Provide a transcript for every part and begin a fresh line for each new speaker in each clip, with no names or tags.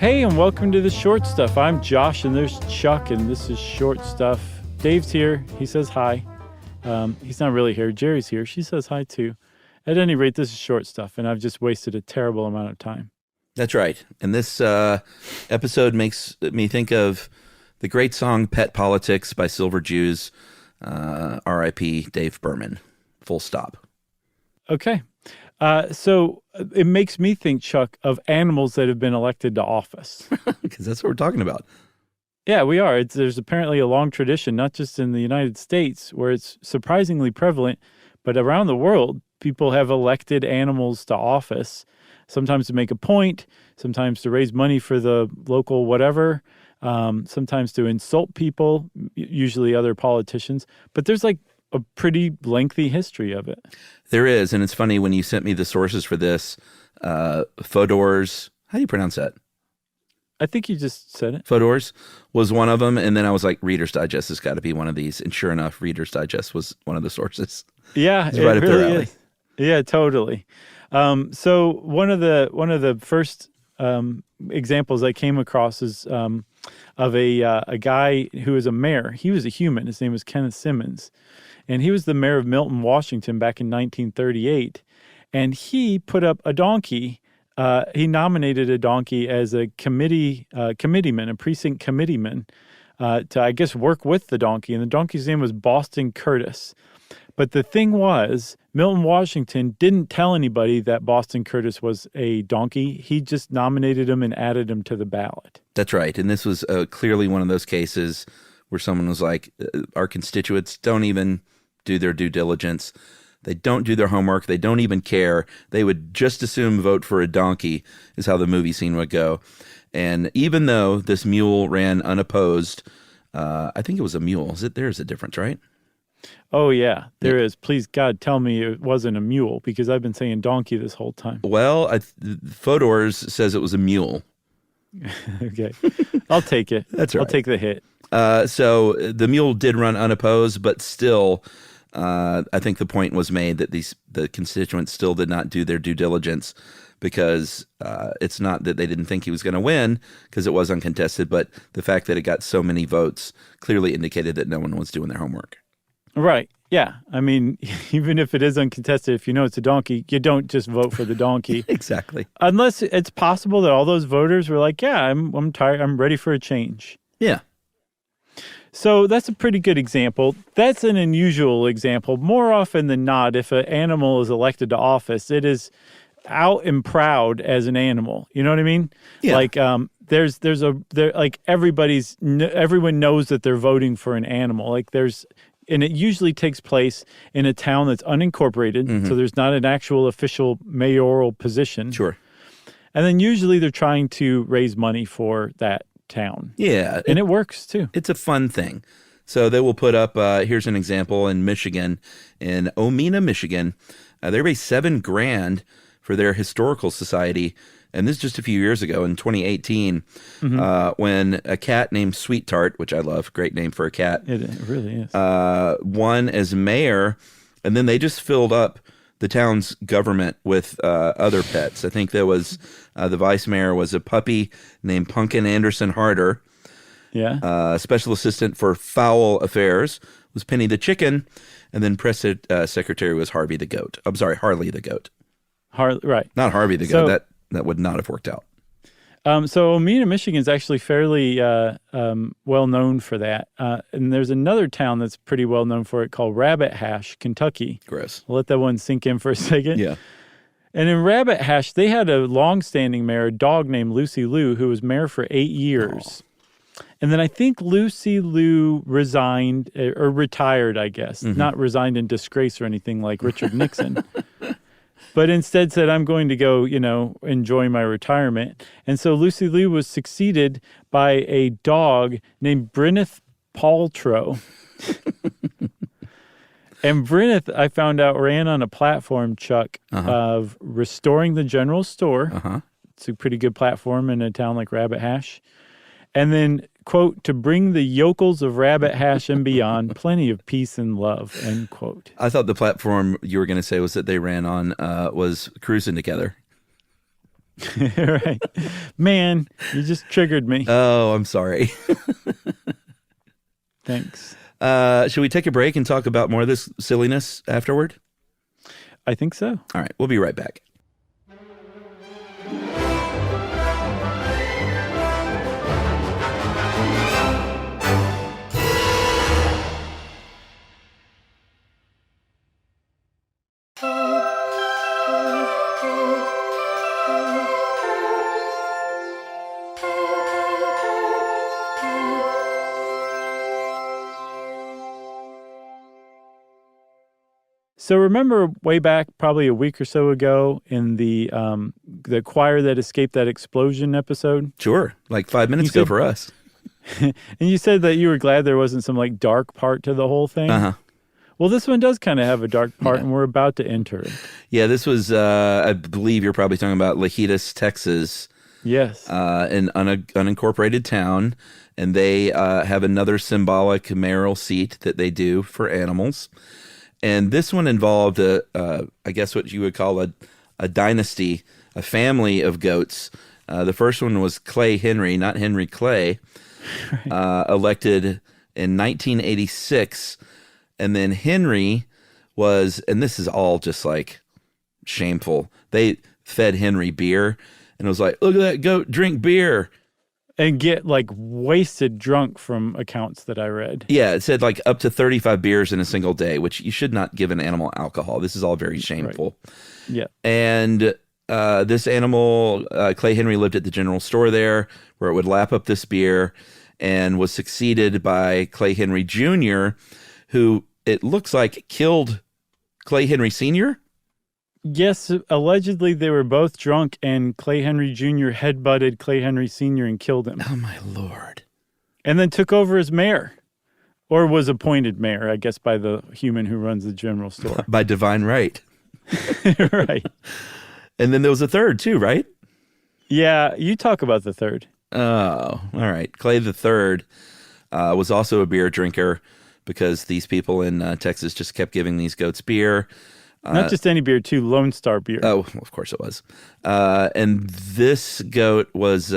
Hey, and welcome to the Short Stuff. I'm Josh, and there's Chuck, and this is Short Stuff. Dave's here. He says hi. He's not really here. Jerry's here. She says hi, too. At any rate, this is Short Stuff, and I've just wasted a terrible amount of time.
That's right. And this episode makes me think of the great song Pet Politics by Silver Jews, R.I.P. Dave Berman. Full stop.
Okay. So it makes me think, Chuck, of animals that have been elected to office.
Because that's what we're talking about.
Yeah, we are. There's apparently a long tradition, not just in the United States, where it's surprisingly prevalent, but around the world, people have elected animals to office, sometimes to make a point, sometimes to raise money for the local whatever, sometimes to insult people, usually other politicians. But there's like a pretty lengthy history of it.
There is, and it's funny when you sent me the sources for this, Fodor's, how do you pronounce that?
I think you just said it.
Fodor's was one of them, and then I was like, Reader's Digest has got to be one of these, and sure enough, Reader's Digest was one of the sources.
Yeah,
it's right up
really
their alley.
is. Yeah, totally. So one of the first examples I came across is of a guy who was a mayor. He was a human. His name was Kenneth Simmons. And he was the mayor of Milton, Washington back in 1938. And he put up a donkey. He nominated a donkey as a committeeman, a precinct committeeman, to, I guess, work with the donkey. And the donkey's name was Boston Curtis. But the thing was, Milton, Washington didn't tell anybody that Boston Curtis was a donkey. He just nominated him and added him to the ballot.
That's right. And this was clearly one of those cases where someone was like, our constituents don't even do their due diligence. They don't do their homework. They don't even care. They would just assume vote for a donkey is how the movie scene would go. And even though this mule ran unopposed, I think it was a mule. There's a difference, right?
Oh, yeah, there is. Please, God, tell me it wasn't a mule, because I've been saying donkey this whole time.
Well, Fodor's says it was a mule.
Okay. I'll take it.
That's right.
I'll take the hit.
So the mule did run unopposed, but still, I think the point was made that the constituents still did not do their due diligence, because it's not that they didn't think he was going to win, because it was uncontested, but the fact that it got so many votes clearly indicated that no one was doing their homework.
Right. Yeah. I mean, even if it is uncontested, if you know it's a donkey, you don't just vote for the donkey.
Exactly.
Unless it's possible that all those voters were like, yeah, I'm tired. I'm ready for a change.
Yeah.
So that's a pretty good example. That's an unusual example. More often than not, if an animal is elected to office, it is out and proud as an animal. You know what I mean?
Yeah.
Like, everyone knows that they're voting for an animal. Like and it usually takes place in a town that's unincorporated, so there's not an actual official mayoral position.
Sure.
And then usually they're trying to raise money for that town.
Yeah.
And it works, too.
It's a fun thing. So they will put up, here's an example in Michigan, in Omena, Michigan. They raised $7,000 for their historical society. And this is just a few years ago in 2018, when a cat named Sweet Tart, which I love, great name for a cat.
It really is.
Won as mayor, and then they just filled up the town's government with other pets. I think there was, the vice mayor was a puppy named Pumpkin Anderson Harder.
Yeah.
Special assistant for fowl affairs was Penny the chicken, and then press secretary was Harvey the goat. I'm sorry, Harley the goat.
Right.
Not Harvey the goat. That would not have worked out.
So Omena, Michigan is actually fairly well known for that. And there's another town that's pretty well known for it called Rabbit Hash, Kentucky.
Gross.
I'll let that one sink in for a second.
Yeah.
And in Rabbit Hash, they had a long-standing mayor, a dog named Lucy Liu, who was mayor for 8 years. Oh. And then I think Lucy Liu resigned, or retired, I guess. Not resigned in disgrace or anything like Richard Nixon. But instead said, I'm going to go, enjoy my retirement. And so Lucy Liu was succeeded by a dog named Bryneth Paltrow. And Bryneth, I found out, ran on a platform, Chuck, of restoring the general store. It's a pretty good platform in a town like Rabbit Hash. And then, quote, to bring the yokels of Rabbit Hash and beyond plenty of peace and love, end quote.
I thought the platform you were going to say was that they ran on was cruising together.
Right. Man, you just triggered me.
Oh, I'm sorry.
Thanks.
Should we take a break and talk about more of this silliness afterward?
I think so.
All right, we'll be right back.
So remember way back probably a week or so ago in the choir that escaped that explosion episode?
Sure, like 5 minutes ago for us.
And you said that you were glad there wasn't some like dark part to the whole thing?
Uh-huh.
Well, this one does kind of have a dark part, and we're about to enter it.
Yeah, this was, I believe you're probably talking about Lajitas, Texas.
Yes.
An unincorporated town, and they have another symbolic mayoral seat that they do for animals. And this one involved, I guess what you would call a dynasty, a family of goats. The first one was Clay Henry, not Henry Clay, right. Elected in 1986. And then Henry was, and this is all just like shameful, they fed Henry beer and it was like, look at that goat drink beer.
And get like wasted drunk from accounts that I read.
Yeah, it said like up to 35 beers in a single day, which you should not give an animal alcohol. This is all very shameful.
Right. Yeah.
And this animal, Clay Henry, lived at the general store there where it would lap up this beer and was succeeded by Clay Henry Jr., who it looks like killed Clay Henry Sr.
Yes, allegedly they were both drunk and Clay Henry Jr. headbutted Clay Henry Sr. and killed him.
Oh, my Lord.
And then took over as mayor. Or was appointed mayor, I guess, by the human who runs the general store.
By divine right.
Right.
And then there was a third, too, right?
Yeah, you talk about the third.
Oh, all right. Clay the third was also a beer drinker because these people in Texas just kept giving these goats beer.
Not just any beer, too. Lone Star beer.
Oh, of course it was. And this goat was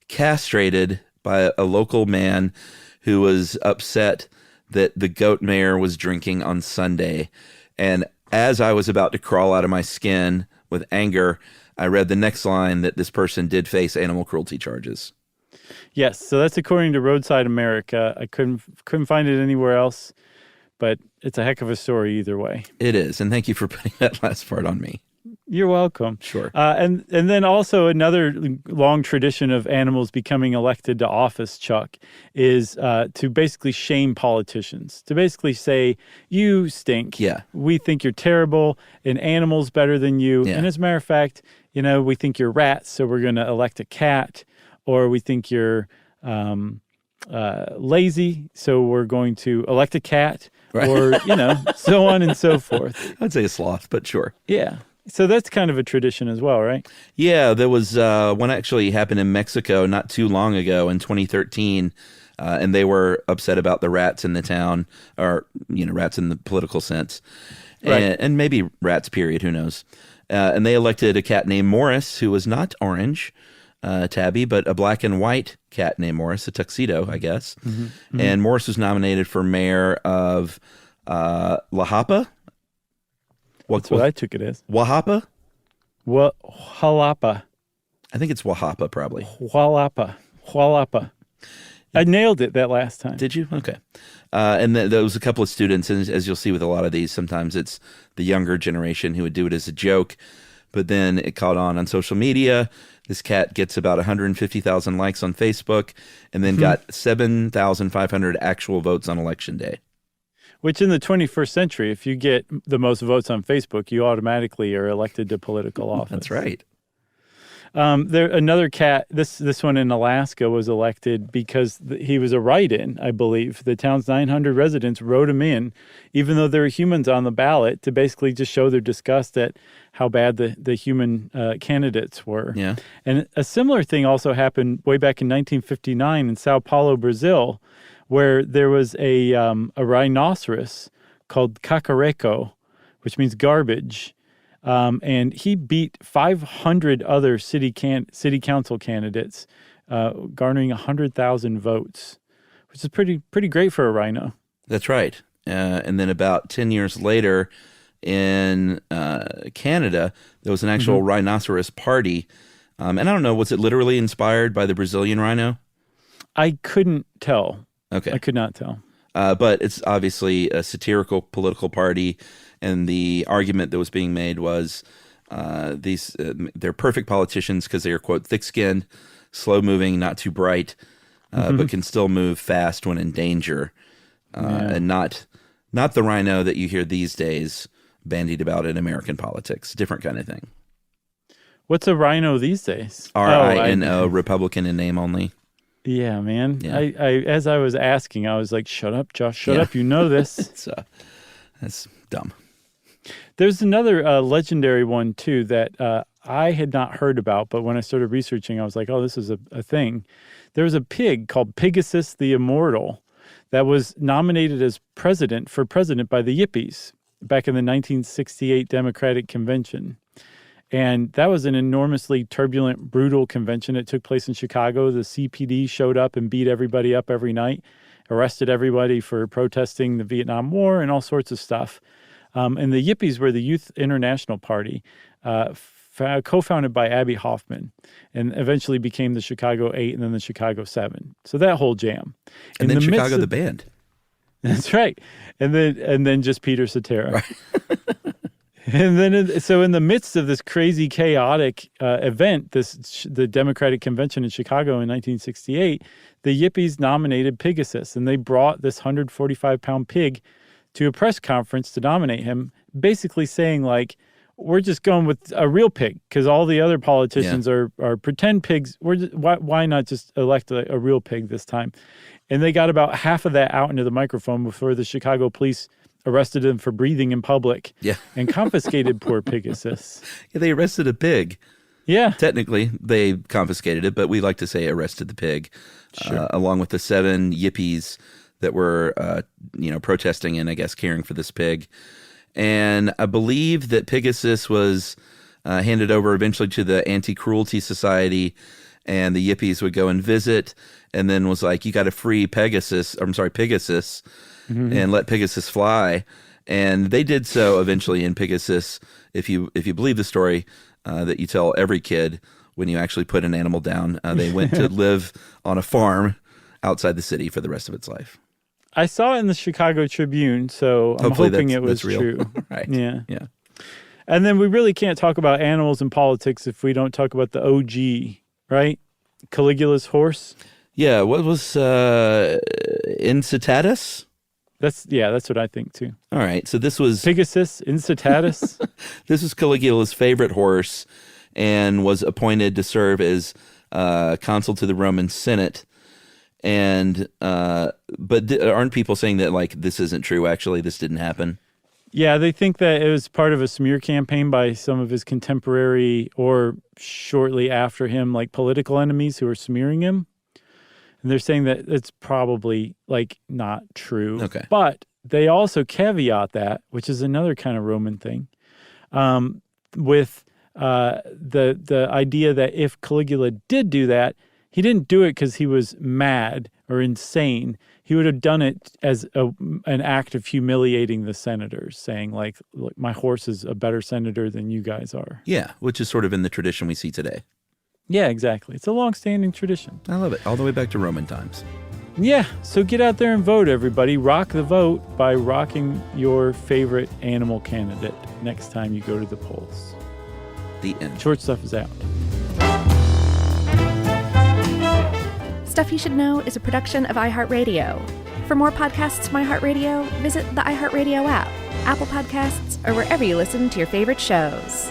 castrated by a local man who was upset that the goat mayor was drinking on Sunday. And as I was about to crawl out of my skin with anger, I read the next line that this person did face animal cruelty charges.
Yes, so that's according to Roadside America. I couldn't find it anywhere else. But it's a heck of a story either way.
It is, and thank you for putting that last part on me.
You're welcome.
Sure.
And then also another long tradition of animals becoming elected to office, Chuck, is to basically shame politicians, to basically say, you stink.
Yeah.
We think you're terrible, an animal's better than you.
Yeah.
And as a matter of fact, we think you're rats, so we're going to elect a cat, or we think you're lazy, so we're going to elect a cat. Right. Or, so on and so forth.
I'd say a sloth, but sure.
Yeah. So that's kind of a tradition as well, right?
Yeah, there was one actually happened in Mexico not too long ago in 2013, and they were upset about the rats in the town, or, rats in the political sense,
right.
and maybe rats, period, who knows. And they elected a cat named Morris, who was not orange, tabby, but a black and white cat named Morris, a tuxedo, I guess. Mm-hmm. Mm-hmm. And Morris was nominated for mayor of La Japa.
That's what I took it as.
Oaxaca?
Jalapa.
I think it's Oaxaca, probably.
Jalapa. I nailed it that last time.
Did you? Okay. And there was a couple of students, and as you'll see with a lot of these, sometimes it's the younger generation who would do it as a joke, but then it caught on social media. This cat gets about 150,000 likes on Facebook and then got 7,500 actual votes on Election Day.
Which in the 21st century, if you get the most votes on Facebook, you automatically are elected to political office.
That's right.
Another cat, this one in Alaska, was elected because he was a write-in, I believe. The town's 900 residents wrote him in, even though there were humans on the ballot, to basically just show their disgust at how bad the human candidates were.
Yeah.
And a similar thing also happened way back in 1959 in Sao Paulo, Brazil, where there was a rhinoceros called cacareco, which means garbage, And he beat 500 other city council candidates, garnering 100,000 votes, which is pretty great for a rhino.
That's right. And then about 10 years later in Canada, there was an actual rhinoceros party. And I don't know, was it literally inspired by the Brazilian rhino?
I couldn't tell.
Okay.
I could not tell.
But it's obviously a satirical political party. And the argument that was being made was they're perfect politicians because they are, quote, thick-skinned, slow-moving, not too bright, but can still move fast when in danger. And not the rhino that you hear these days bandied about in American politics. Different kind of thing.
What's a rhino these days?
R-I-N-O, Republican in name only.
Yeah, man.
Yeah.
I as I was asking, I was like, shut up, Josh, shut up. You know this.
That's dumb.
There's another legendary one, too, that I had not heard about. But when I started researching, I was like, oh, this is a thing. There was a pig called Pegasus the Immortal that was nominated as president by the Yippies back in the 1968 Democratic Convention. And that was an enormously turbulent, brutal convention. It took place in Chicago. The CPD showed up and beat everybody up every night, arrested everybody for protesting the Vietnam War and all sorts of stuff. And the Yippies were the Youth International Party, co-founded by Abby Hoffman, and eventually became the Chicago 8 and then the Chicago 7. So that whole jam.
And then Chicago the band.
That's right. And then just Peter Cetera.
Right.
And then, so in the midst of this crazy, chaotic event, the Democratic Convention in Chicago in 1968, the Yippies nominated Pegasus, and they brought this 145-pound pig to a press conference to nominate him, basically saying, like, we're just going with a real pig because all the other politicians are pretend pigs. Why not just elect a real pig this time? And they got about half of that out into the microphone before the Chicago police arrested him for breathing in public and confiscated poor Pegasus.
Yeah, they arrested a pig.
Yeah.
Technically, they confiscated it, but we like to say arrested the pig, along with the 7 Yippies that were, protesting and, I guess, caring for this pig. And I believe that Pegasus was handed over eventually to the Anti-Cruelty Society, and the Yippies would go and visit, and then was like, you got to free Pegasus, and let Pegasus fly. And they did so eventually in Pegasus, if you believe the story that you tell every kid when you actually put an animal down. They went to live on a farm outside the city for the rest of its life.
I saw it in the Chicago Tribune, so I'm hoping it was
real.
True.
Right.
Yeah.
Yeah.
And then we really can't talk about animals and politics if we don't talk about the OG, right? Caligula's horse.
Yeah. What was Incitatus?
That's what I think too.
All right. So this was
Pegasus, Incitatus.
This was Caligula's favorite horse and was appointed to serve as consul to the Roman Senate. And but aren't people saying that, like, this isn't true? Actually, this didn't happen.
Yeah, they think that it was part of a smear campaign by some of his contemporary or shortly after him, like, political enemies who are smearing him. And they're saying that it's probably, like, not true.
Okay.
But they also caveat that, which is another kind of Roman thing, with the idea that if Caligula did do that, he didn't do it because he was mad or insane. He would have done it as an act of humiliating the senators, saying, like, look, my horse is a better senator than you guys are.
Yeah, which is sort of in the tradition we see today.
Yeah, exactly. It's a long-standing tradition.
I love it. All the way back to Roman times.
Yeah, so get out there and vote, everybody. Rock the vote by rocking your favorite animal candidate next time you go to the polls.
The end.
Short Stuff is out.
Stuff You Should Know is a production of iHeartRadio. For more podcasts from iHeartRadio, visit the iHeartRadio app, Apple Podcasts, or wherever you listen to your favorite shows.